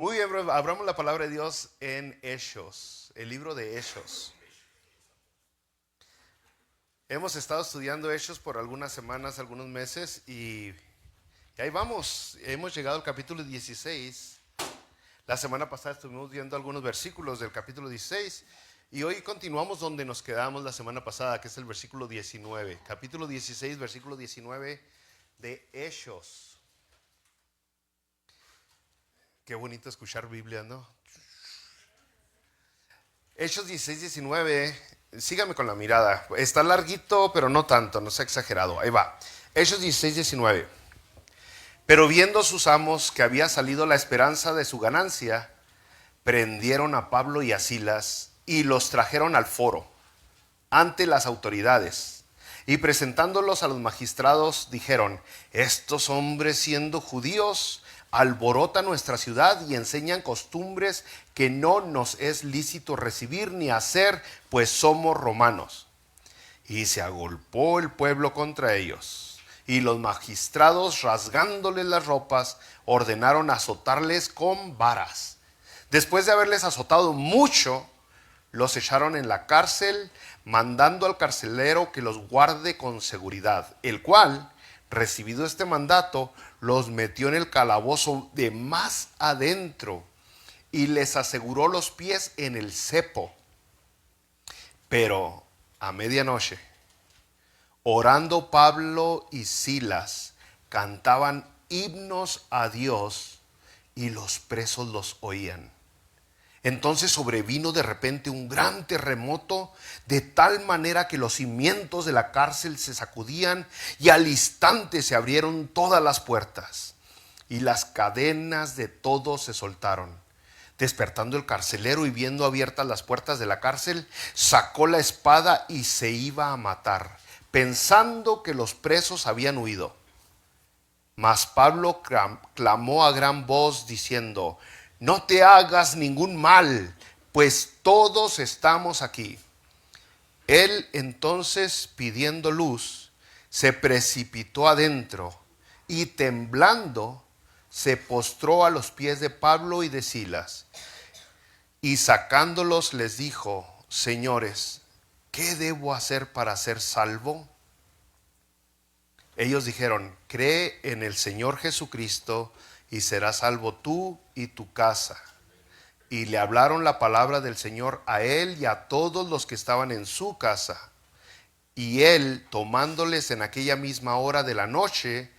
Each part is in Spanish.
Muy bien, bro. Abramos la palabra de Dios en Hechos, el libro de Hechos. Hemos estado estudiando Hechos por algunas semanas, algunos meses y ahí vamos. Hemos llegado al capítulo 16. La semana pasada estuvimos viendo algunos versículos del capítulo 16 y hoy continuamos donde nos quedamos la semana pasada, que es el versículo 19. Capítulo 16, versículo 19 de Hechos. Qué bonito escuchar Biblia, ¿no? Hechos 16, 19. Sígame con la mirada. Está larguito, pero no tanto, no sea exagerado. Ahí va. Hechos 16, 19. Pero viendo sus amos que había salido la esperanza de su ganancia, prendieron a Pablo y a Silas y los trajeron al foro ante las autoridades. Y presentándolos a los magistrados, dijeron: estos hombres, siendo judíos, alborotan nuestra ciudad y enseñan costumbres que no nos es lícito recibir ni hacer, pues somos romanos. Y se agolpó el pueblo contra ellos. Y los magistrados, rasgándoles las ropas, ordenaron azotarles con varas. Después de haberles azotado mucho, los echaron en la cárcel, mandando al carcelero que los guarde con seguridad, el cual, recibido este mandato, los metió en el calabozo de más adentro y les aseguró los pies en el cepo. Pero a medianoche, orando Pablo y Silas, cantaban himnos a Dios y los presos los oían. Entonces sobrevino de repente un gran terremoto, de tal manera que los cimientos de la cárcel se sacudían y al instante se abrieron todas las puertas y las cadenas de todos se soltaron. Despertando el carcelero y viendo abiertas las puertas de la cárcel, sacó la espada y se iba a matar, pensando que los presos habían huido. Mas Pablo clamó a gran voz diciendo: no te hagas ningún mal, pues todos estamos aquí. Él entonces, pidiendo luz, se precipitó adentro y temblando se postró a los pies de Pablo y de Silas. Y sacándolos les dijo: señores, ¿qué debo hacer para ser salvo? Ellos dijeron: cree en el Señor Jesucristo y serás salvo tú y tu casa. Y le hablaron la palabra del Señor a él y a todos los que estaban en su casa. Y él, tomándoles en aquella misma hora de la noche,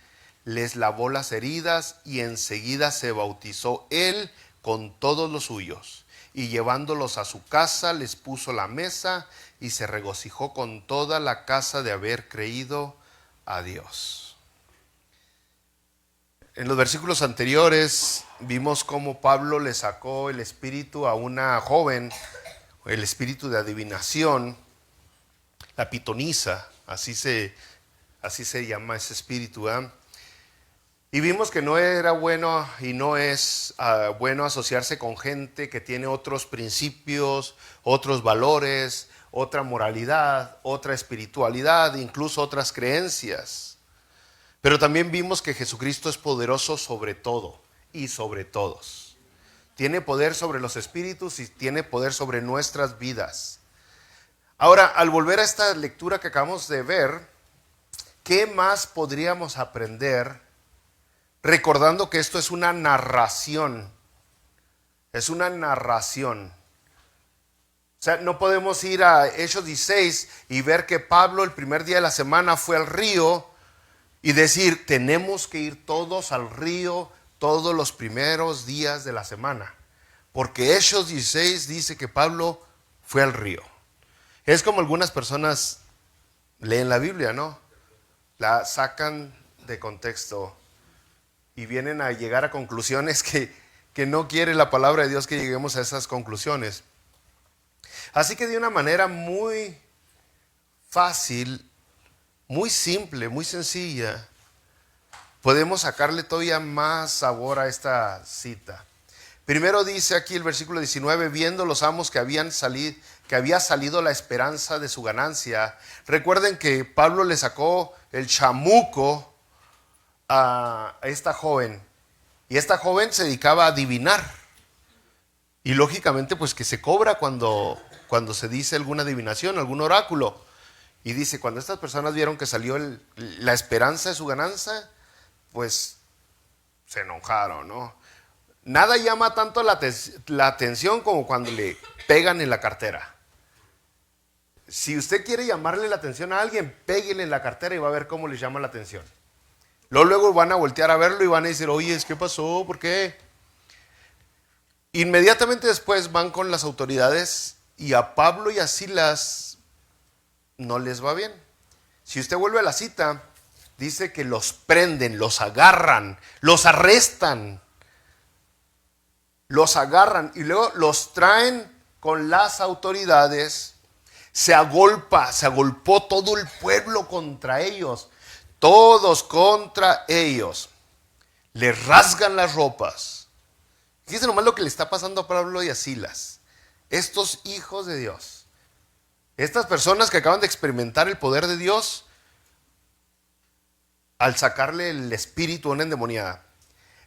les lavó las heridas y enseguida se bautizó él con todos los suyos. Y llevándolos a su casa, les puso la mesa y se regocijó con toda la casa de haber creído a Dios. En los versículos anteriores vimos cómo Pablo le sacó el espíritu a una joven, el espíritu de adivinación, la pitonisa, así se llama ese espíritu, ¿eh? Y vimos que no era bueno y no es bueno asociarse con gente que tiene otros principios, otros valores, otra moralidad, otra espiritualidad, incluso otras creencias. Pero también vimos que Jesucristo es poderoso sobre todo y sobre todos. Tiene poder sobre los espíritus y tiene poder sobre nuestras vidas. Ahora, al volver a esta lectura que acabamos de ver, ¿qué más podríamos aprender recordando que esto es una narración? Es una narración. O sea, no podemos ir a Hechos 16 y ver que Pablo el primer día de la semana fue al río y decir: tenemos que ir todos al río todos los primeros días de la semana. Porque Hechos 16 dice que Pablo fue al río. Es como algunas personas leen la Biblia, ¿no? La sacan de contexto y vienen a llegar a conclusiones que no quiere la palabra de Dios que lleguemos a esas conclusiones. Así que de una manera muy fácil, muy simple, muy sencilla, podemos sacarle todavía más sabor a esta cita. Primero dice aquí el versículo 19: viendo los amos que había salido la esperanza de su ganancia. Recuerden que Pablo le sacó el chamuco a esta joven, y esta joven se dedicaba a adivinar. Y lógicamente pues que se cobra cuando se dice alguna adivinación, algún oráculo. Y dice, cuando estas personas vieron que salió la esperanza de su ganancia, pues se enojaron, ¿no? Nada llama tanto la atención como cuando le pegan en la cartera. Si usted quiere llamarle la atención a alguien, péguele en la cartera y va a ver cómo le llama la atención. Luego van a voltear a verlo y van a decir, oye, ¿qué pasó? ¿Por qué? Inmediatamente después van con las autoridades y a Pablo y a Silas no les va bien. Si usted vuelve a la cita, dice que los prenden, los agarran, los arrestan, los agarran y luego los traen con las autoridades. Se agolpó todo el pueblo contra ellos, todos contra ellos. Les rasgan las ropas. Fíjense nomás lo que le está pasando a Pablo y a Silas. Estos hijos de Dios, estas personas que acaban de experimentar el poder de Dios al sacarle el espíritu a una endemoniada.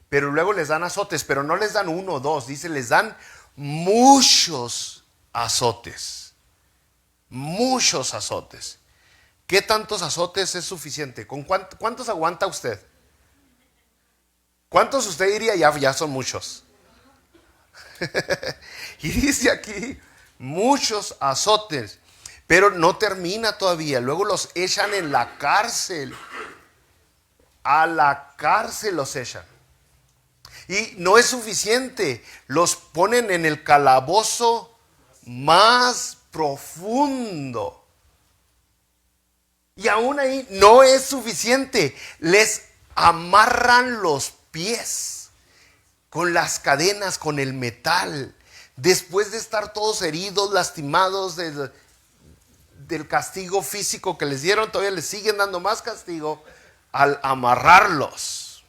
Pero luego les dan azotes, pero no les dan uno o dos, dice, les dan muchos azotes. Muchos azotes. ¿Qué tantos azotes es suficiente? ¿Con cuántos aguanta usted? ¿Cuántos usted diría ya son muchos? Y dice aquí, muchos azotes. Pero no termina todavía. Luego los echan en la cárcel. A la cárcel los echan. Y no es suficiente. Los ponen en el calabozo más profundo. Y aún ahí no es suficiente. Les amarran los pies con las cadenas, con el metal. Después de estar todos heridos, lastimados del castigo físico que les dieron, todavía les siguen dando más castigo al amarrarlos.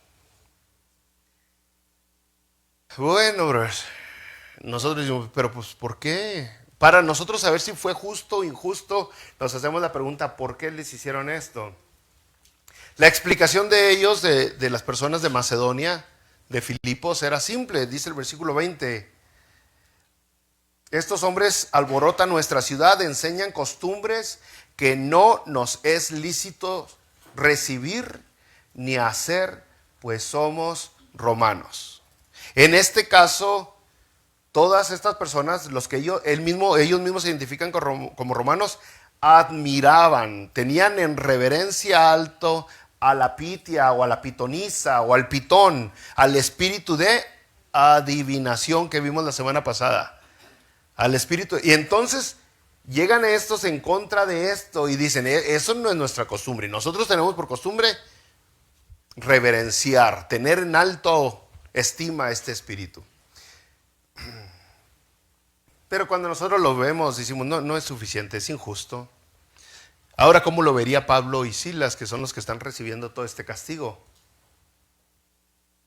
Bueno, brothers, nosotros decimos, pero pues ¿por qué? Para nosotros saber si fue justo o injusto, nos hacemos la pregunta, ¿por qué les hicieron esto? La explicación de ellos, de las personas de Macedonia, de Filipos, era simple. Dice el versículo 20, estos hombres alborotan nuestra ciudad, enseñan costumbres que no nos es lícito recibir ni hacer, pues somos romanos. En este caso, todas estas personas, los que ellos mismos se identifican como romanos, admiraban, tenían en reverencia alto a la pitia o a la pitonisa o al pitón, al espíritu de adivinación que vimos la semana pasada, al espíritu. Y entonces llegan estos en contra de esto y dicen, eso no es nuestra costumbre. Nosotros tenemos por costumbre reverenciar, tener en alto estima este espíritu. Pero cuando nosotros lo vemos, decimos, no es suficiente, es injusto. Ahora, ¿cómo lo vería Pablo y Silas, que son los que están recibiendo todo este castigo?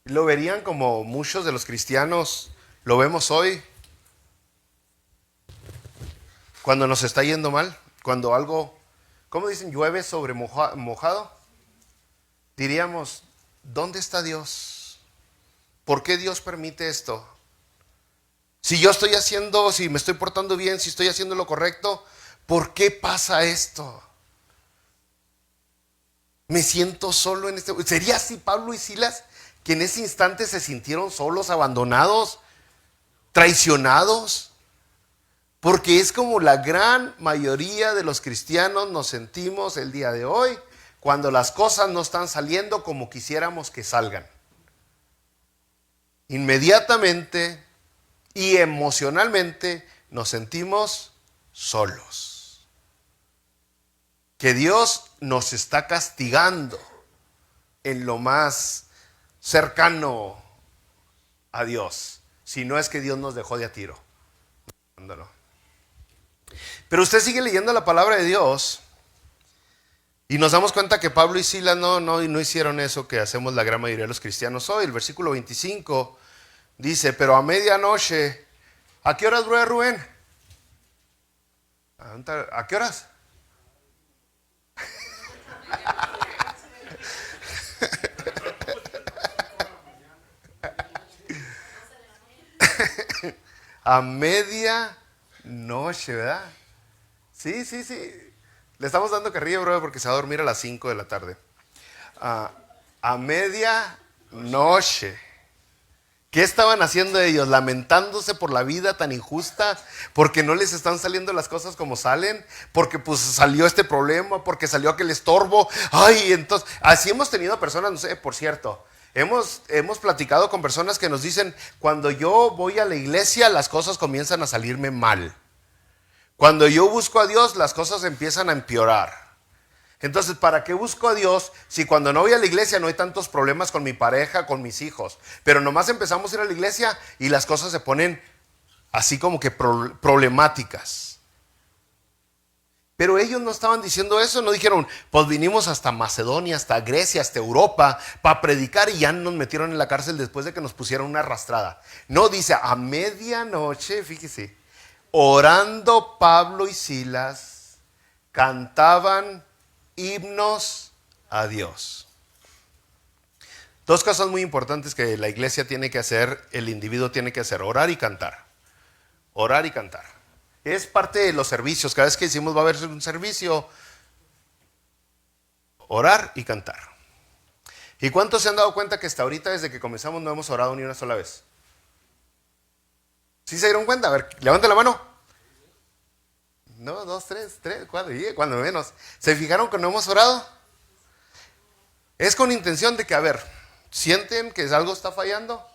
Lo verían como muchos de los cristianos lo vemos hoy. Cuando nos está yendo mal, cuando algo, ¿cómo dicen? Llueve sobre mojado. Diríamos, ¿dónde está Dios? ¿Por qué Dios permite esto? Si yo estoy haciendo, si me estoy portando bien, si estoy haciendo lo correcto, ¿por qué pasa esto? Me siento solo en este. ¿Sería así Pablo y Silas, que en ese instante se sintieron solos, abandonados, traicionados? Porque es como la gran mayoría de los cristianos nos sentimos el día de hoy, cuando las cosas no están saliendo como quisiéramos que salgan. Inmediatamente y emocionalmente nos sentimos solos. Que Dios nos está castigando en lo más cercano a Dios. Si no es que Dios nos dejó de a tiro. Pero usted sigue leyendo la palabra de Dios y nos damos cuenta que Pablo y Silas no hicieron eso que hacemos la gran mayoría de los cristianos hoy. El versículo 25 dice, pero a medianoche, ¿a qué horas, brother Rubén? ¿A qué horas? A media noche, ¿verdad? Sí. Le estamos dando carrilla, brother, porque se va a dormir a las 5 de la tarde. A media noche. ¿Qué estaban haciendo ellos? Lamentándose por la vida tan injusta, porque no les están saliendo las cosas como salen, porque pues salió este problema, porque salió aquel estorbo. Ay, entonces, así hemos tenido personas, no sé, por cierto, hemos platicado con personas que nos dicen, cuando yo voy a la iglesia las cosas comienzan a salirme mal. Cuando yo busco a Dios las cosas empiezan a empeorar. Entonces, ¿para qué busco a Dios si cuando no voy a la iglesia no hay tantos problemas con mi pareja, con mis hijos? Pero nomás empezamos a ir a la iglesia y las cosas se ponen así como que problemáticas. Pero ellos no estaban diciendo eso, no dijeron, pues vinimos hasta Macedonia, hasta Grecia, hasta Europa para predicar y ya nos metieron en la cárcel después de que nos pusieron una arrastrada. No, dice, a medianoche, fíjese, orando Pablo y Silas, cantaban himnos a Dios. Dos cosas muy importantes que la iglesia tiene que hacer, el individuo tiene que hacer: orar y cantar. Orar y cantar. Es parte de los servicios. Cada vez que decimos va a haber un servicio, orar y cantar. ¿Y cuántos se han dado cuenta que hasta ahorita, desde que comenzamos, no hemos orado ni una sola vez? ¿Sí se dieron cuenta? A ver, levanten la mano. No, 2, 3, 4, y cuando menos. ¿Se fijaron que no hemos orado? Es con intención de que, a ver, ¿sienten que algo está fallando?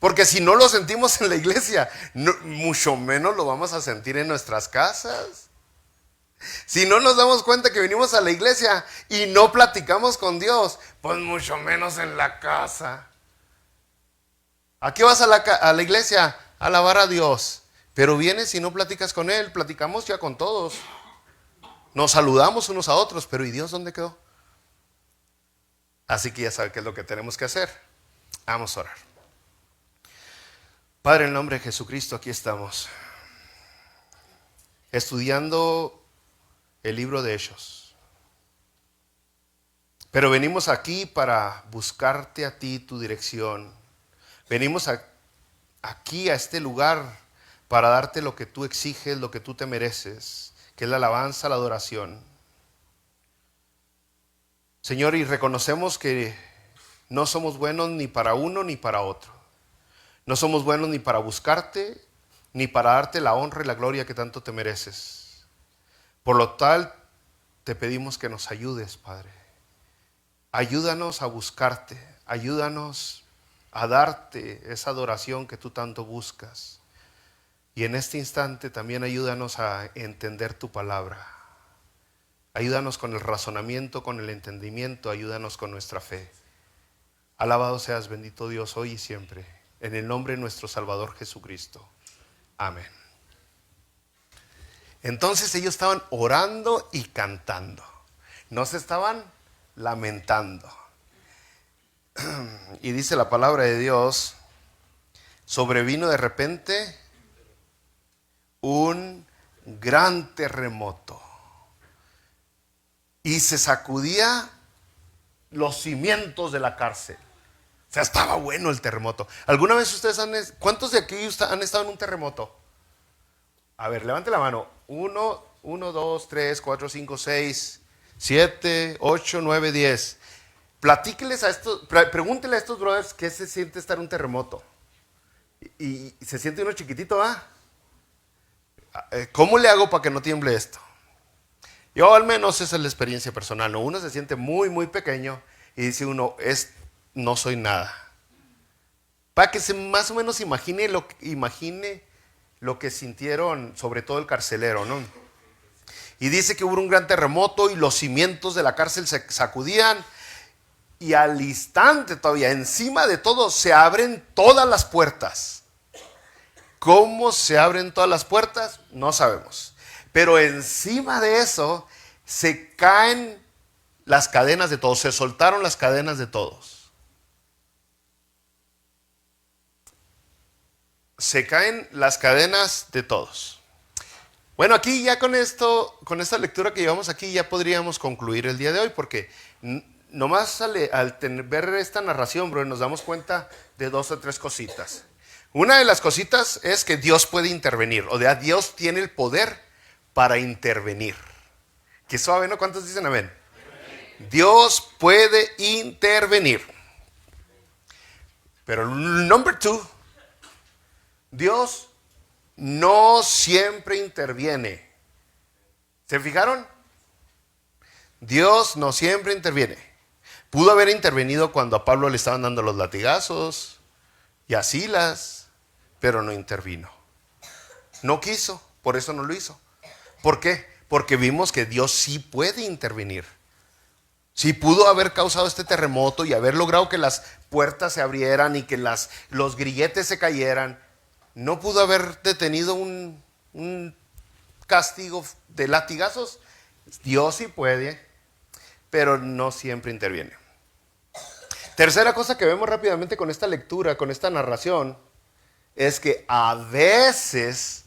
Porque si no lo sentimos en la iglesia, mucho menos lo vamos a sentir en nuestras casas. Si no nos damos cuenta que venimos a la iglesia y no platicamos con Dios, pues mucho menos en la casa. ¿A qué vas a la iglesia? A alabar a Dios. Pero vienes y no platicas con Él. Platicamos ya con todos. Nos saludamos unos a otros, pero ¿y Dios dónde quedó? Así que ya sabe qué es lo que tenemos que hacer. Vamos a orar. Padre, en el nombre de Jesucristo, aquí estamos, estudiando el libro de Hechos. Pero venimos aquí para buscarte a ti, tu dirección. Venimos aquí a este lugar para darte lo que tú exiges, lo que tú te mereces, que es la alabanza, la adoración. Señor, y reconocemos que no somos buenos ni para uno ni para otro. No somos buenos ni para buscarte, ni para darte la honra y la gloria que tanto te mereces. Por lo tal, te pedimos que nos ayudes, Padre. Ayúdanos a buscarte, ayúdanos a darte esa adoración que tú tanto buscas. Y en este instante también ayúdanos a entender tu palabra. Ayúdanos con el razonamiento, con el entendimiento, ayúdanos con nuestra fe. Alabado seas, bendito Dios, hoy y siempre, en el nombre de nuestro Salvador Jesucristo. Amén. Entonces ellos estaban orando y cantando. No se estaban lamentando. Y dice la palabra de Dios, sobrevino de repente un gran terremoto y se sacudía los cimientos de la cárcel. O sea, estaba bueno el terremoto. ¿Alguna vez ustedes cuántos de aquí han estado en un terremoto? A ver, levante la mano. 1, 2, 3, 4, 5, 6, 7, 8, 9, 10. Platíqueles a estos, pregúntenle a estos brothers qué se siente estar en un terremoto. Y se siente uno chiquitito, ¿ah? ¿Cómo le hago para que no tiemble esto? Yo al menos esa es la experiencia personal, ¿no? Uno se siente muy, muy pequeño y dice uno, no soy nada. Para que se más o menos imagine lo que sintieron, sobre todo el carcelero, ¿no? Y dice que hubo un gran terremoto y los cimientos de la cárcel se sacudían y al instante todavía, encima de todo, se abren todas las puertas. ¿Cómo se abren todas las puertas? No sabemos. Pero encima de eso se caen las cadenas de todos, se soltaron las cadenas de todos. Se caen las cadenas de todos. Bueno, aquí ya con esto, con esta lectura que llevamos aquí, ya podríamos concluir el día de hoy, porque nomás al ver esta narración, bro, nos damos cuenta de 2 o 3 cositas. Una de las cositas es que Dios puede intervenir, o sea, Dios tiene el poder para intervenir. Qué suave, ¿no? ¿Cuántos dicen amén? Dios puede intervenir. Pero number two, Dios no siempre interviene. ¿Se fijaron? Dios no siempre interviene. Pudo haber intervenido cuando a Pablo le estaban dando los latigazos y a Silas, pero no intervino. No quiso, por eso no lo hizo. ¿Por qué? Porque vimos que Dios sí puede intervenir. Sí pudo haber causado este terremoto y haber logrado que las puertas se abrieran y que los grilletes se cayeran. No pudo haber detenido un castigo de latigazos. Dios sí puede, pero no siempre interviene. Tercera cosa que vemos rápidamente con esta lectura, con esta narración, es que a veces,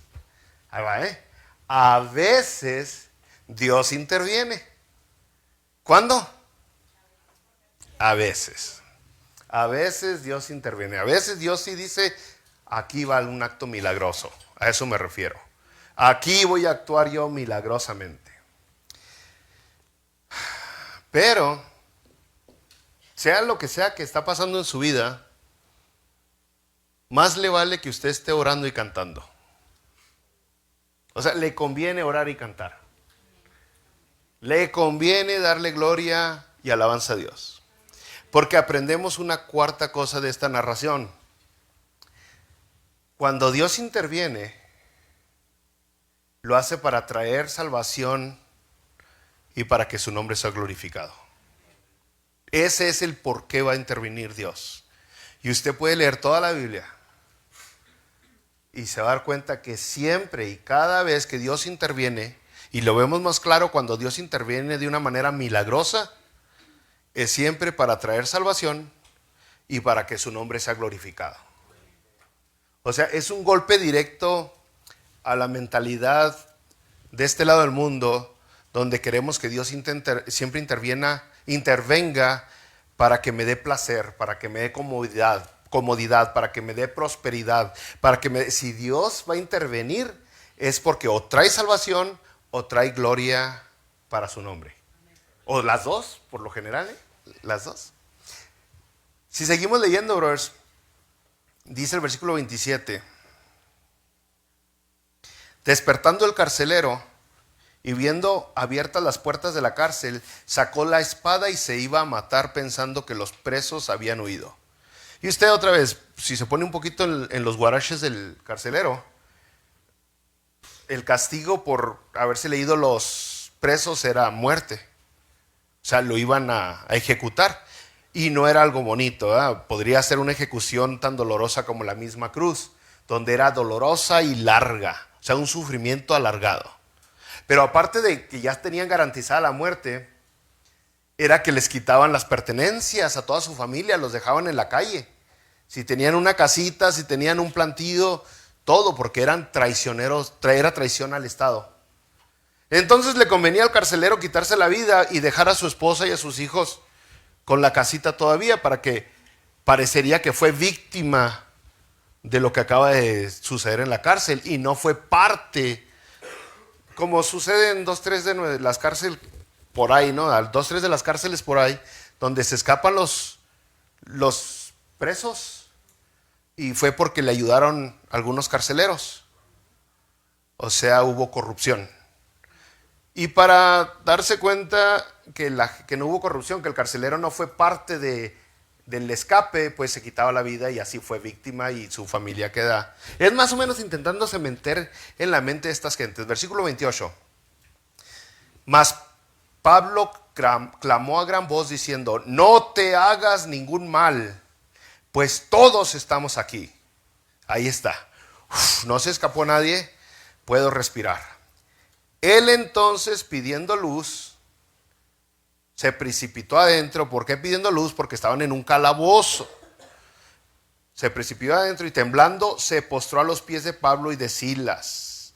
a veces Dios interviene. ¿Cuándo? A veces. A veces Dios interviene. A veces Dios sí dice, aquí va un acto milagroso. A eso me refiero. Aquí voy a actuar yo milagrosamente. Pero, sea lo que sea que está pasando en su vida, más le vale que usted esté orando y cantando. O sea, le conviene orar y cantar. Le conviene darle gloria y alabanza a Dios. Porque aprendemos una cuarta cosa de esta narración. Cuando Dios interviene, lo hace para traer salvación y para que su nombre sea glorificado. Ese es el por qué va a intervenir Dios. Y usted puede leer toda la Biblia y se va a dar cuenta que siempre y cada vez que Dios interviene, y lo vemos más claro cuando Dios interviene de una manera milagrosa, es siempre para traer salvación y para que su nombre sea glorificado. O sea, es un golpe directo a la mentalidad de este lado del mundo, donde queremos que Dios siempre intervenga para que me dé placer, para que me dé comodidad, para que me dé prosperidad, si Dios va a intervenir es porque o trae salvación o trae gloria para su nombre. O las dos, por lo general, las dos. Si seguimos leyendo, brothers, dice el versículo 27. Despertando el carcelero y viendo abiertas las puertas de la cárcel, sacó la espada y se iba a matar pensando que los presos habían huido. Y usted otra vez, si se pone un poquito en los guaraches del carcelero, el castigo por haberse leído los presos era muerte. O sea, lo iban a ejecutar. Y no era algo bonito, ¿verdad? Podría ser una ejecución tan dolorosa como la misma cruz, donde era dolorosa y larga. O sea, un sufrimiento alargado. Pero aparte de que ya tenían garantizada la muerte, era que les quitaban las pertenencias a toda su familia, los dejaban en la calle. Si tenían una casita, si tenían un plantío, todo, porque eran traicioneros, era traición al Estado. Entonces le convenía al carcelero quitarse la vida y dejar a su esposa y a sus hijos con la casita todavía, para que parecería que fue víctima de lo que acaba de suceder en la cárcel y no fue parte, como sucede en 2-3 de las cárceles por ahí, ¿no? 2-3 de las cárceles por ahí, donde se escapan los presos, y fue porque le ayudaron algunos carceleros. O sea, hubo corrupción. Y para darse cuenta que no hubo corrupción, que el carcelero no fue parte del escape, pues se quitaba la vida y así fue víctima y su familia queda. Es más o menos intentándose meter en la mente de estas gentes. Versículo 28. Mas Pablo clamó a gran voz diciendo: no te hagas ningún mal, pues todos estamos aquí. Ahí está. No se escapó nadie, puedo respirar. Él entonces, pidiendo luz, se precipitó adentro. ¿Por qué pidiendo luz? Porque estaban en un calabozo. Se precipitó adentro y temblando se postró a los pies de Pablo y de Silas.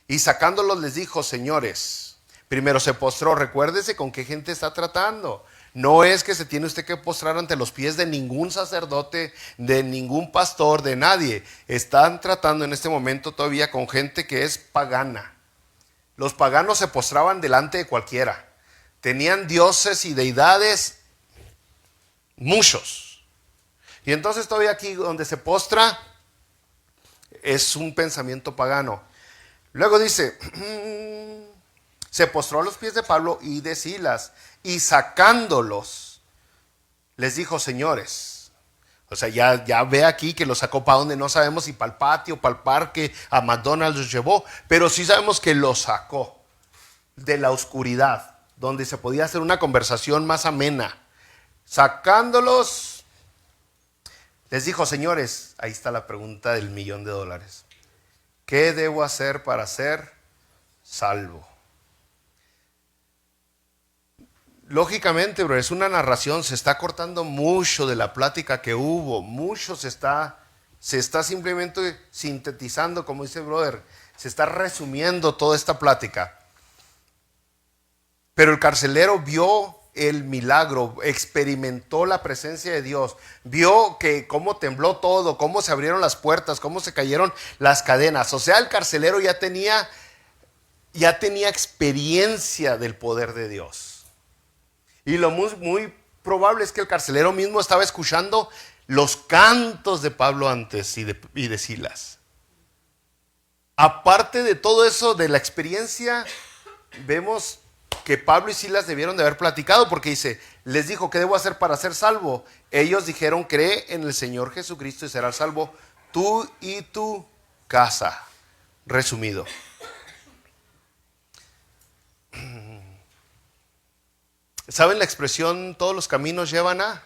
Y sacándolos les dijo: señores, primero se postró. Recuérdese con qué gente está tratando. No es que se tiene usted que postrar ante los pies de ningún sacerdote, de ningún pastor, de nadie. Están tratando en este momento todavía con gente que es pagana. Los paganos se postraban delante de cualquiera. Tenían dioses y deidades, muchos. Y entonces todavía aquí donde se postra es un pensamiento pagano. Luego dice, se postró a los pies de Pablo y de Silas, y sacándolos, les dijo, señores. O sea, ya ve aquí que los sacó para donde no sabemos si para el patio, para el parque, a McDonald's los llevó, pero sí sabemos que los sacó de la oscuridad, donde se podía hacer una conversación más amena. Sacándolos, les dijo, señores, ahí está la pregunta del $1,000,000. ¿Qué debo hacer para ser salvo? Lógicamente, bro, es una narración, se está cortando mucho de la plática que hubo, mucho se está simplemente sintetizando, como dice el brother, se está resumiendo toda esta plática. Pero el carcelero vio el milagro, experimentó la presencia de Dios, vio que cómo tembló todo, cómo se abrieron las puertas, cómo se cayeron las cadenas. O sea, el carcelero ya tenía experiencia del poder de Dios. Y lo muy probable es que el carcelero mismo estaba escuchando los cantos de Pablo antes y de Silas. Aparte de todo eso, de la experiencia, vemos que Pablo y Silas debieron de haber platicado, porque dice, les dijo, ¿qué debo hacer para ser salvo? Ellos dijeron, cree en el Señor Jesucristo y serás salvo tú y tu casa. Resumido. ¿Saben la expresión todos los caminos llevan a?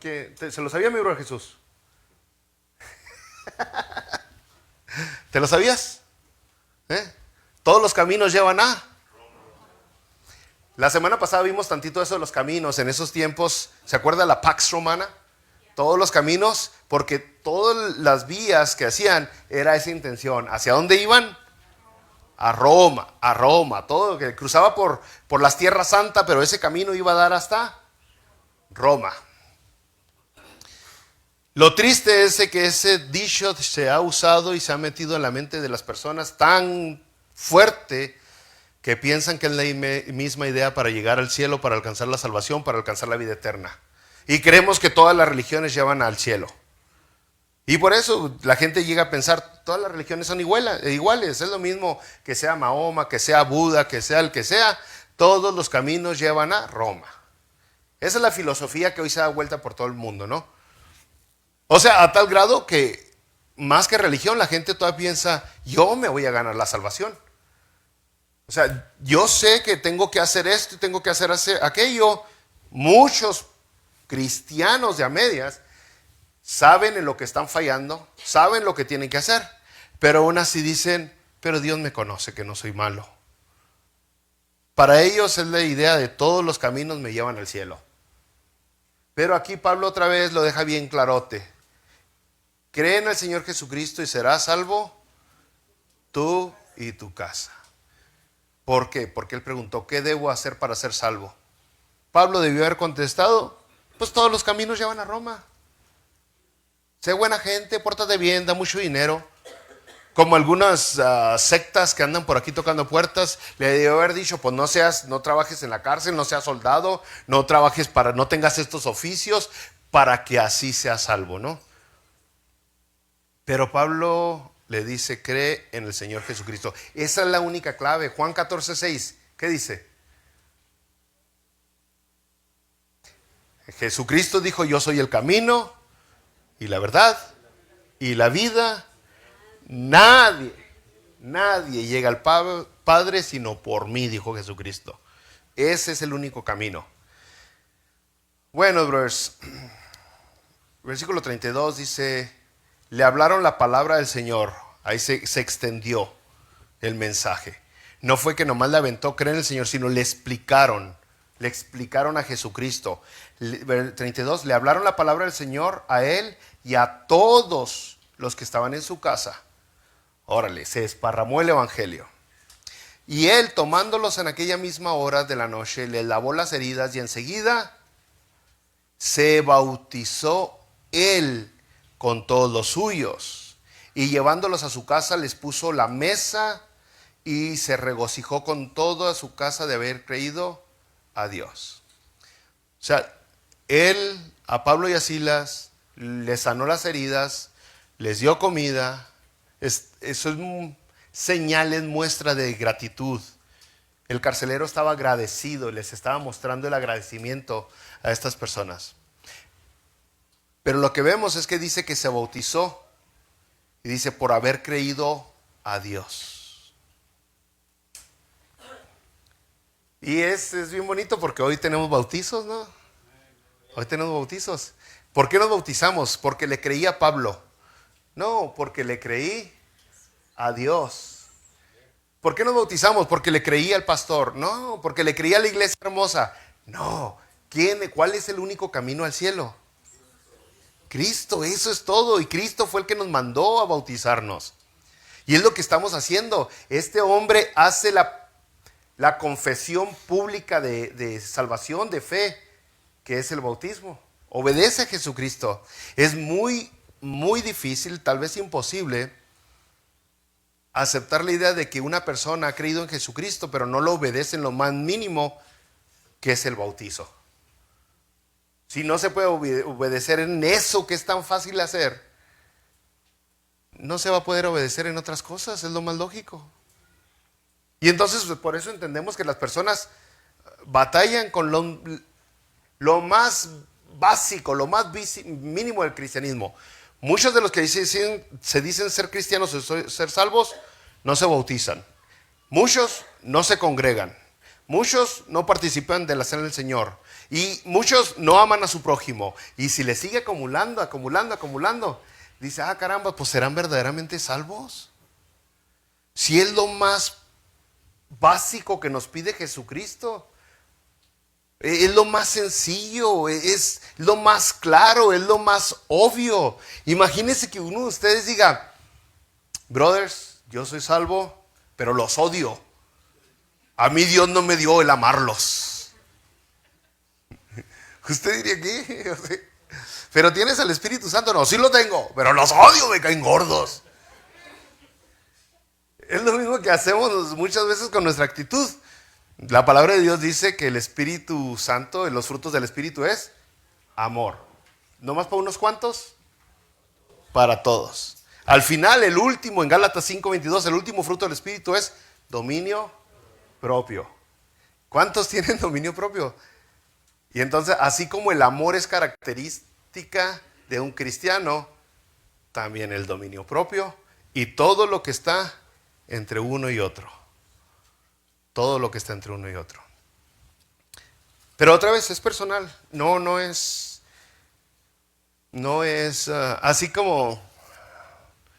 ¿Se lo sabía mi brother Jesús? ¿Te lo sabías? Todos los caminos llevan a. La semana pasada vimos tantito eso de los caminos. En esos tiempos, ¿se acuerda la Pax Romana? Todos los caminos, porque todas las vías que hacían era esa intención. ¿Hacia dónde iban? A Roma. Todo que cruzaba por las tierras santas, pero ese camino iba a dar hasta Roma. Lo triste es que ese dicho se ha usado y se ha metido en la mente de las personas tan fuerte que piensan que es la misma idea para llegar al cielo, para alcanzar la salvación, para alcanzar la vida eterna. Y creemos que todas las religiones llevan al cielo. Y por eso la gente llega a pensar, todas las religiones son iguales. Es lo mismo que sea Mahoma, que sea Buda, que sea el que sea. Todos los caminos llevan a Roma. Esa es la filosofía que hoy se da vuelta por todo el mundo, ¿no? O sea, a tal grado que más que religión, la gente todavía piensa, yo me voy a ganar la salvación. O sea, yo sé que tengo que hacer esto y tengo que hacer aquello. Muchos cristianos de a medias saben en lo que están fallando, saben lo que tienen que hacer, pero aún así dicen, pero Dios me conoce que no soy malo. Para ellos es la idea de todos los caminos me llevan al cielo. Pero aquí Pablo otra vez lo deja bien clarote. Cree en el Señor Jesucristo y serás salvo tú y tu casa. ¿Por qué? Porque él preguntó, ¿qué debo hacer para ser salvo? Pablo debió haber contestado, pues todos los caminos llevan a Roma. Sé buena gente, pórtate bien, da mucho dinero. Como algunas sectas que andan por aquí tocando puertas, le debió haber dicho, pues no trabajes en la cárcel, no seas soldado, no tengas estos oficios para que así seas salvo, ¿no? Pero Pablo le dice, cree en el Señor Jesucristo. Esa es la única clave. Juan 14:6, ¿qué dice? Jesucristo dijo, yo soy el camino y la verdad y la vida. Nadie llega al Padre sino por mí, dijo Jesucristo. Ese es el único camino. Bueno, brothers, versículo 32 dice, le hablaron la palabra del Señor. Ahí se extendió el mensaje. No fue que nomás le aventó creer en el Señor, sino le explicaron a Jesucristo. 32, le hablaron la palabra del Señor a él y a todos los que estaban en su casa. Órale, se desparramó el evangelio. Y él, tomándolos en aquella misma hora de la noche, les lavó las heridas y enseguida se bautizó él con todos los suyos. Y llevándolos a su casa les puso la mesa y se regocijó con toda su casa de haber creído a Dios. O sea, él a Pablo y a Silas les sanó las heridas, les dio comida. Eso es señales, muestra de gratitud. El carcelero estaba agradecido, les estaba mostrando el agradecimiento a estas personas. Pero lo que vemos es que dice que se bautizó y dice por haber creído a Dios. Y es bien bonito porque hoy tenemos bautizos, ¿no? Hoy tenemos bautizos. ¿Por qué nos bautizamos? ¿Porque le creí a Pablo? No, porque le creí a Dios. ¿Por qué nos bautizamos? Porque le creí al pastor. No, porque le creí a la iglesia hermosa. No, ¿cuál es el único camino al cielo? Cristo, eso es todo. Y Cristo fue el que nos mandó a bautizarnos. Y es lo que estamos haciendo. Este hombre hace la confesión pública de salvación, de fe, que es el bautismo. Obedece a Jesucristo. Es muy, muy difícil, tal vez imposible, aceptar la idea de que una persona ha creído en Jesucristo, pero no lo obedece en lo más mínimo, que es el bautizo. Si no se puede obedecer en eso que es tan fácil hacer, no se va a poder obedecer en otras cosas, es lo más lógico. Y entonces por eso entendemos que las personas batallan con lo más básico, lo más mínimo del cristianismo. Muchos de los que se dicen ser cristianos o ser salvos no se bautizan. Muchos no se congregan. Muchos no participan de la cena del Señor. Y muchos no aman a su prójimo. Y si le sigue acumulando, dice, caramba, pues ¿serán verdaderamente salvos? Si es lo más básico que nos pide Jesucristo. Es lo más sencillo, es lo más claro, es lo más obvio. Imagínense que uno de ustedes diga, brothers, yo soy salvo, pero los odio. A mí Dios no me dio el amarlos. Usted diría que, pero tienes al Espíritu Santo. No, sí lo tengo, pero los odio, me caen gordos. Es lo mismo que hacemos muchas veces con nuestra actitud. La palabra de Dios dice que el Espíritu Santo, los frutos del Espíritu es amor. ¿No más para unos cuantos? Para todos. Al final, el último, en Gálatas 5:22, el último fruto del Espíritu es dominio propio. ¿Cuántos tienen dominio propio? Y entonces, así como el amor es característica de un cristiano, también el dominio propio y todo lo que está entre uno y otro. Todo lo que está entre uno y otro. Pero otra vez es personal. No es así como,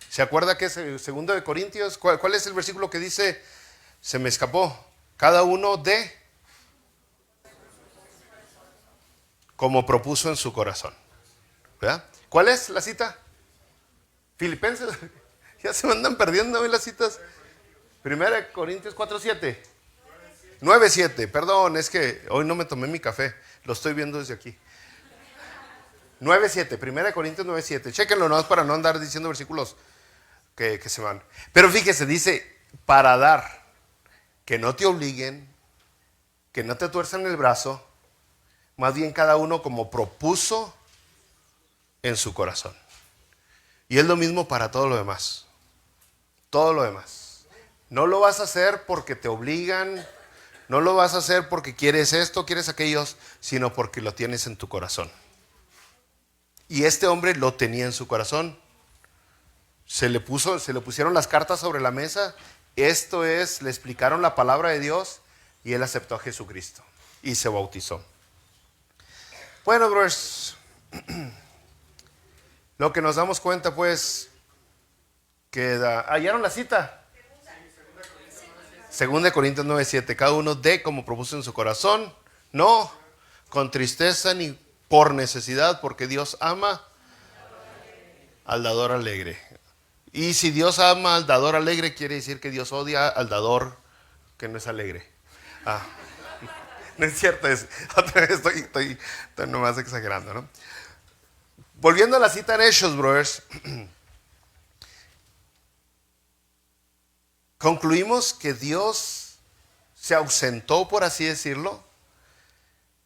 ¿se acuerda que es el 2 de Corintios? ¿Cuál es el versículo que dice? Se me escapó. Cada uno de como propuso en su corazón. ¿Verdad? ¿Cuál es la cita? Filipenses. Ya se me andan perdiendo hoy las citas. 1 Corintios 4:7. 9:7, perdón, es que hoy no me tomé mi café, lo estoy viendo desde aquí. 9:7, 1 Corintios 9:7, chéquenlo nomás para no andar diciendo versículos que se van. Pero fíjese, dice, para dar, que no te obliguen, que no te tuerzan el brazo, más bien cada uno como propuso en su corazón. Y es lo mismo para todo lo demás. Todo lo demás. No lo vas a hacer porque te obligan. No lo vas a hacer porque quieres esto, quieres aquello, sino porque lo tienes en tu corazón. Y este hombre lo tenía en su corazón. Se le pusieron las cartas sobre la mesa. Esto es, le explicaron la palabra de Dios y él aceptó a Jesucristo y se bautizó. Bueno, brothers, lo que nos damos cuenta pues, que hallaron la cita. 2 Corintios 9:7, cada uno dé como propuso en su corazón, no con tristeza ni por necesidad, porque Dios ama al dador alegre. Y si Dios ama al dador alegre, quiere decir que Dios odia al dador que no es alegre. No es cierto, otra vez estoy nomás exagerando, ¿no? Volviendo a la cita en Hechos, brothers, concluimos que Dios se ausentó, por así decirlo,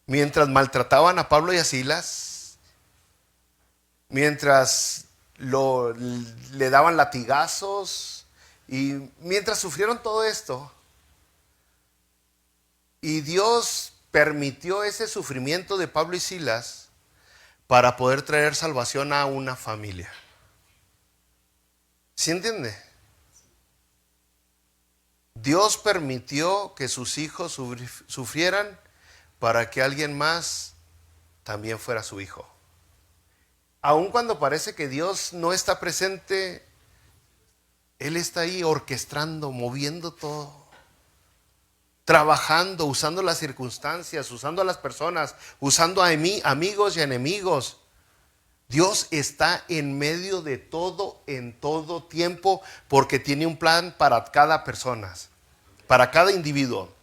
mientras maltrataban a Pablo y a Silas, mientras le daban latigazos y mientras sufrieron todo esto. Y Dios permitió ese sufrimiento de Pablo y Silas para poder traer salvación a una familia. ¿Sí entiende? Dios permitió que sus hijos sufrieran para que alguien más también fuera su hijo. Aun cuando parece que Dios no está presente, Él está ahí orquestando, moviendo todo, trabajando, usando las circunstancias, usando a las personas, usando a amigos y enemigos. Dios está en medio de todo, en todo tiempo, porque tiene un plan para cada persona, para cada individuo.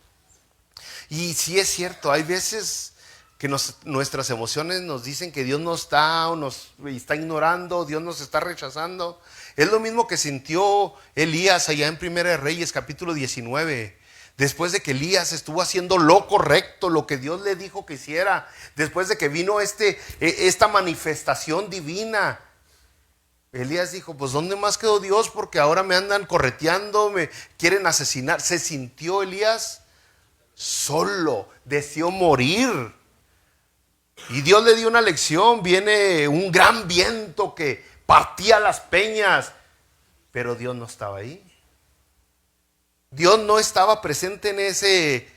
Y sí es cierto, hay veces que nuestras emociones nos dicen que Dios no está, o nos está ignorando, Dios nos está rechazando. Es lo mismo que sintió Elías allá en Primera de Reyes, capítulo 19. Después de que Elías estuvo haciendo lo correcto, lo que Dios le dijo que hiciera, después de que vino esta manifestación divina, Elías dijo, pues ¿dónde más quedó Dios? Porque ahora me andan correteando, me quieren asesinar. Se sintió Elías solo, deseó morir. Y Dios le dio una lección. Viene un gran viento que partía las peñas, pero Dios no estaba ahí. Dios no estaba presente en ese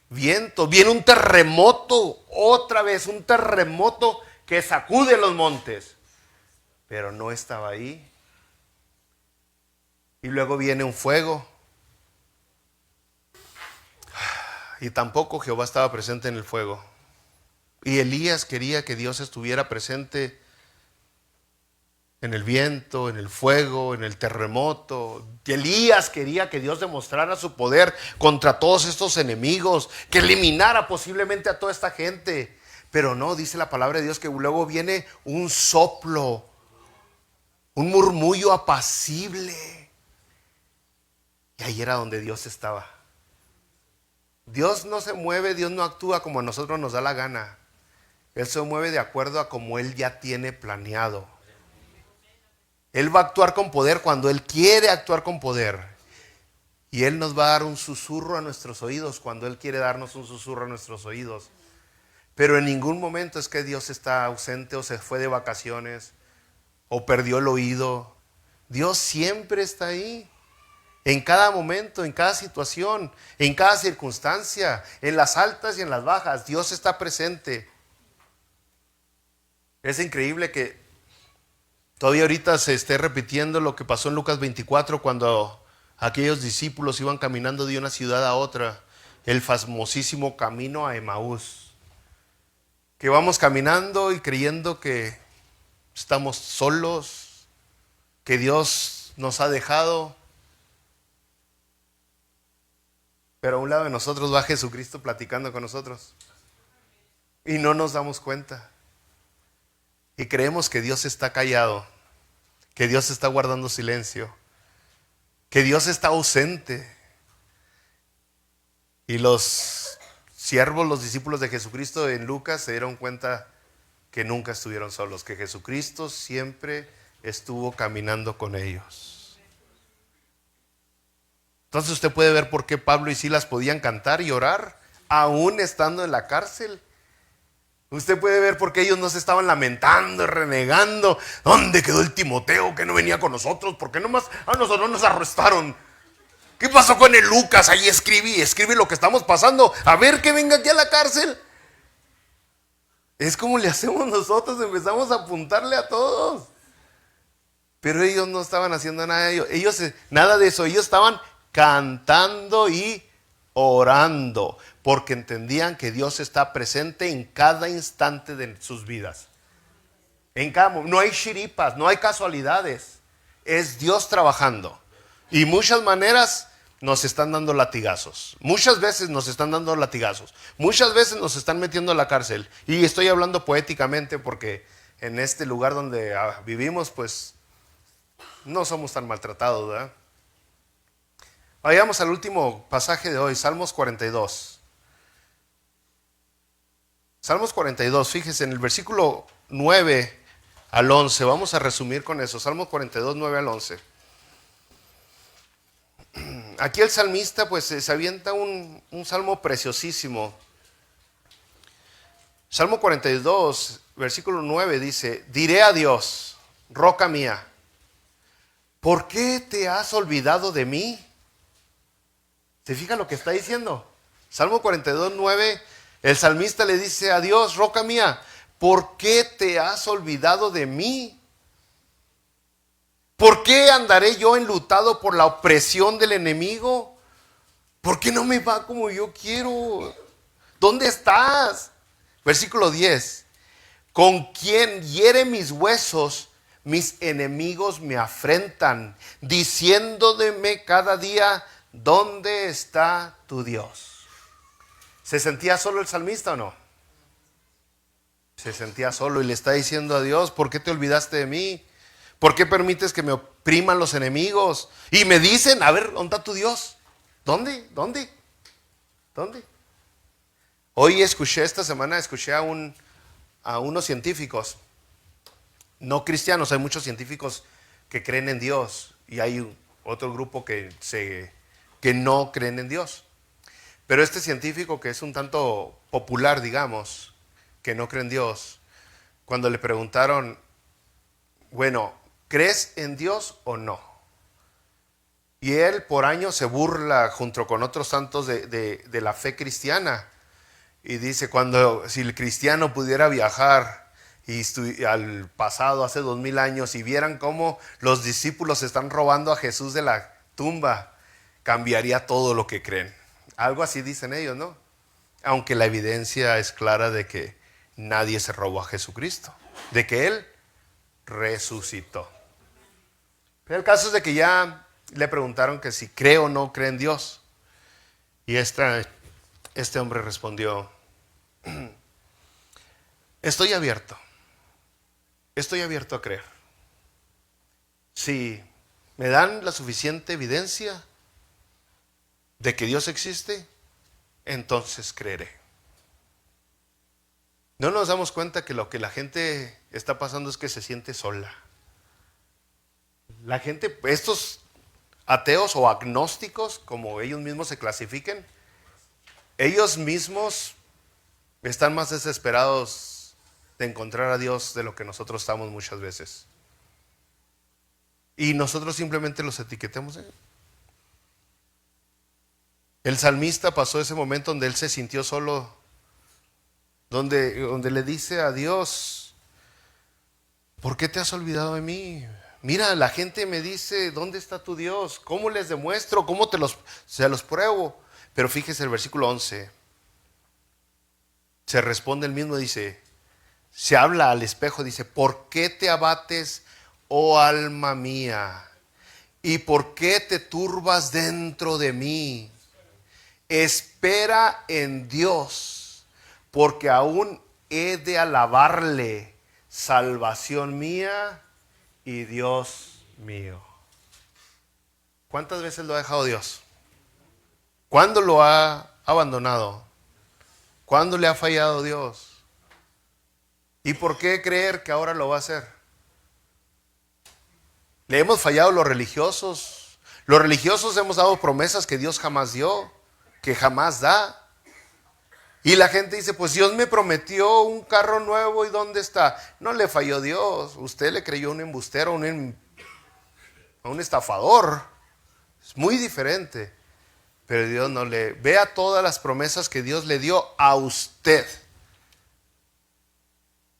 viento. Viene un terremoto, otra vez un terremoto que sacude los montes, pero no estaba ahí. Y luego viene un fuego, y tampoco Jehová estaba presente en el fuego. Y Elías quería que Dios estuviera presente en el viento, en el fuego, en el terremoto. Elías quería que Dios demostrara su poder contra todos estos enemigos, que eliminara posiblemente a toda esta gente. Pero no, dice la palabra de Dios que luego viene un soplo, un murmullo apacible. Y ahí era donde Dios estaba. Dios no se mueve, Dios no actúa como a nosotros nos da la gana. Él se mueve de acuerdo a como Él ya tiene planeado. Él va a actuar con poder cuando Él quiere actuar con poder. Y Él nos va a dar un susurro a nuestros oídos cuando Él quiere darnos un susurro a nuestros oídos. Pero en ningún momento es que Dios está ausente o se fue de vacaciones o perdió el oído. Dios siempre está ahí. En cada momento, en cada situación, en cada circunstancia, en las altas y en las bajas, Dios está presente. Es increíble que todavía ahorita se esté repitiendo lo que pasó en Lucas 24 cuando aquellos discípulos iban caminando de una ciudad a otra, el famosísimo camino a Emaús. Que vamos caminando y creyendo que estamos solos, que Dios nos ha dejado. Pero a un lado de nosotros va Jesucristo platicando con nosotros. Y no nos damos cuenta. Y creemos que Dios está callado, que Dios está guardando silencio, que Dios está ausente. Y los siervos, los discípulos de Jesucristo en Lucas se dieron cuenta que nunca estuvieron solos, que Jesucristo siempre estuvo caminando con ellos. Entonces usted puede ver por qué Pablo y Silas podían cantar y orar aún estando en la cárcel. Usted puede ver por qué ellos no se estaban lamentando, renegando. ¿Dónde quedó el Timoteo que no venía con nosotros? ¿Por qué nomás a nosotros nos arrestaron? ¿Qué pasó con el Lucas? Ahí escribe lo que estamos pasando. A ver que venga aquí a la cárcel. Es como le hacemos nosotros, empezamos a apuntarle a todos. Pero ellos no estaban haciendo nada de ello. Nada de eso. Ellos estaban cantando y orando, porque entendían que Dios está presente en cada instante de sus vidas. No hay chiripas, no hay casualidades. Es Dios trabajando. Y muchas maneras nos están dando latigazos. Muchas veces nos están dando latigazos. Muchas veces nos están metiendo a la cárcel. Y estoy hablando poéticamente porque en este lugar donde vivimos, pues no somos tan maltratados, ¿verdad? Vayamos al último pasaje de hoy, Salmos 42. Salmos 42, fíjese, en el versículo 9 al 11, vamos a resumir con eso. Salmos 42, 9 al 11. Aquí el salmista pues se avienta un salmo preciosísimo. Salmo 42, versículo 9 dice: diré a Dios, roca mía, ¿por qué te has olvidado de mí? ¿Se fija lo que está diciendo? Salmo 42, 9, el salmista le dice a Dios, roca mía, ¿por qué te has olvidado de mí? ¿Por qué andaré yo enlutado por la opresión del enemigo? ¿Por qué no me va como yo quiero? ¿Dónde estás? Versículo 10. Con quien hiere mis huesos, mis enemigos me afrentan, diciéndome cada día, ¿dónde está tu Dios? ¿Se sentía solo el salmista o no? Se sentía solo y le está diciendo a Dios, ¿por qué te olvidaste de mí? ¿Por qué permites que me opriman los enemigos? Y me dicen, a ver, ¿dónde está tu Dios? ¿Dónde? Hoy esta semana escuché a unos científicos, no cristianos. Hay muchos científicos que creen en Dios y hay otro grupo que no creen en Dios. Pero este científico, que es un tanto popular, digamos, que no cree en Dios, cuando le preguntaron, bueno, ¿crees en Dios o no? Y él por años se burla junto con otros santos de la fe cristiana. Y dice, si el cristiano pudiera viajar al pasado, hace 2000 años, y vieran cómo los discípulos están robando a Jesús de la tumba, cambiaría todo lo que creen. Algo así dicen ellos, ¿no? Aunque la evidencia es clara de que nadie se robó a Jesucristo, de que Él resucitó. Pero el caso es de que ya le preguntaron que si cree o no cree en Dios. Y este hombre respondió, estoy abierto a creer. Si me dan la suficiente evidencia de que Dios existe, entonces creeré. No nos damos cuenta que lo que la gente está pasando es que se siente sola. La gente, estos ateos o agnósticos, como ellos mismos se clasifiquen, ellos mismos están más desesperados de encontrar a Dios de lo que nosotros estamos muchas veces. Y nosotros simplemente los etiquetamos. El salmista pasó ese momento donde él se sintió solo, donde le dice a Dios, ¿por qué te has olvidado de mí? Mira, la gente me dice, ¿dónde está tu Dios? ¿Cómo les demuestro? ¿Cómo se los pruebo? Pero fíjese el versículo 11. Se responde el mismo, dice, se habla al espejo, dice, ¿por qué te abates, oh alma mía? ¿Y por qué te turbas dentro de mí? Espera en Dios, porque aún he de alabarle, salvación mía y Dios mío. ¿Cuántas veces lo ha dejado Dios? ¿Cuándo lo ha abandonado? ¿Cuándo le ha fallado Dios? ¿Y por qué creer que ahora lo va a hacer? Le hemos fallado los religiosos. Los religiosos hemos dado promesas que Dios jamás dio, que jamás da. Y la gente dice, pues Dios me prometió un carro nuevo, ¿y dónde está? No le falló Dios. Usted le creyó a un embustero, a un estafador. Es muy diferente. Pero Dios no le... Vea todas las promesas que Dios le dio a usted.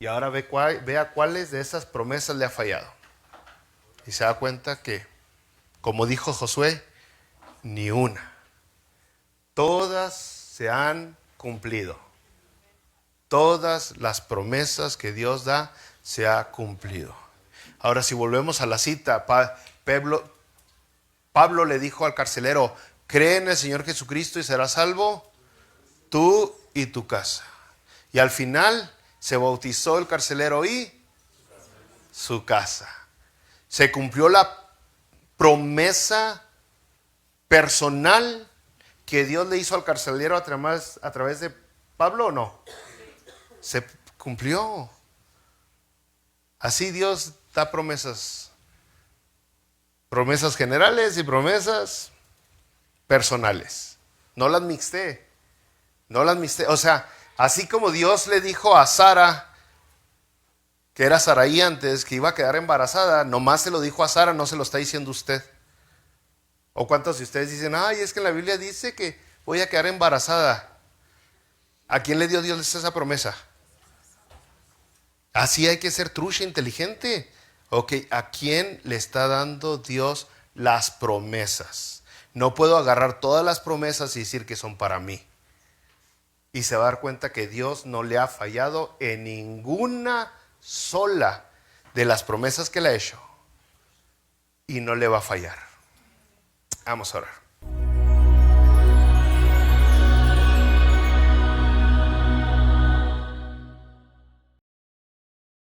Y ahora vea cuáles de esas promesas le ha fallado. Y se da cuenta que, como dijo Josué, ni una. Todas se han cumplido. Todas las promesas que Dios da se ha cumplido. Ahora, si volvemos a la cita, Pablo le dijo al carcelero, cree en el Señor Jesucristo y serás salvo tú y tu casa. Y al final se bautizó el carcelero y su casa. Se cumplió la promesa personal que Dios le hizo al carcelero a través de Pablo, ¿o no? Se cumplió. Así Dios da promesas. Promesas generales y promesas personales. No las mixté. No las mixté. O sea, así como Dios le dijo a Sara, que era Saraí antes, que iba a quedar embarazada, nomás se lo dijo a Sara, no se lo está diciendo usted. ¿O cuántos de ustedes dicen, ay, es que en la Biblia dice que voy a quedar embarazada? ¿A quién le dio Dios esa promesa? Así hay que ser trucha, inteligente. Ok, ¿a quién le está dando Dios las promesas? No puedo agarrar todas las promesas y decir que son para mí. Y se va a dar cuenta que Dios no le ha fallado en ninguna sola de las promesas que le ha hecho. Y no le va a fallar. Vamos a orar.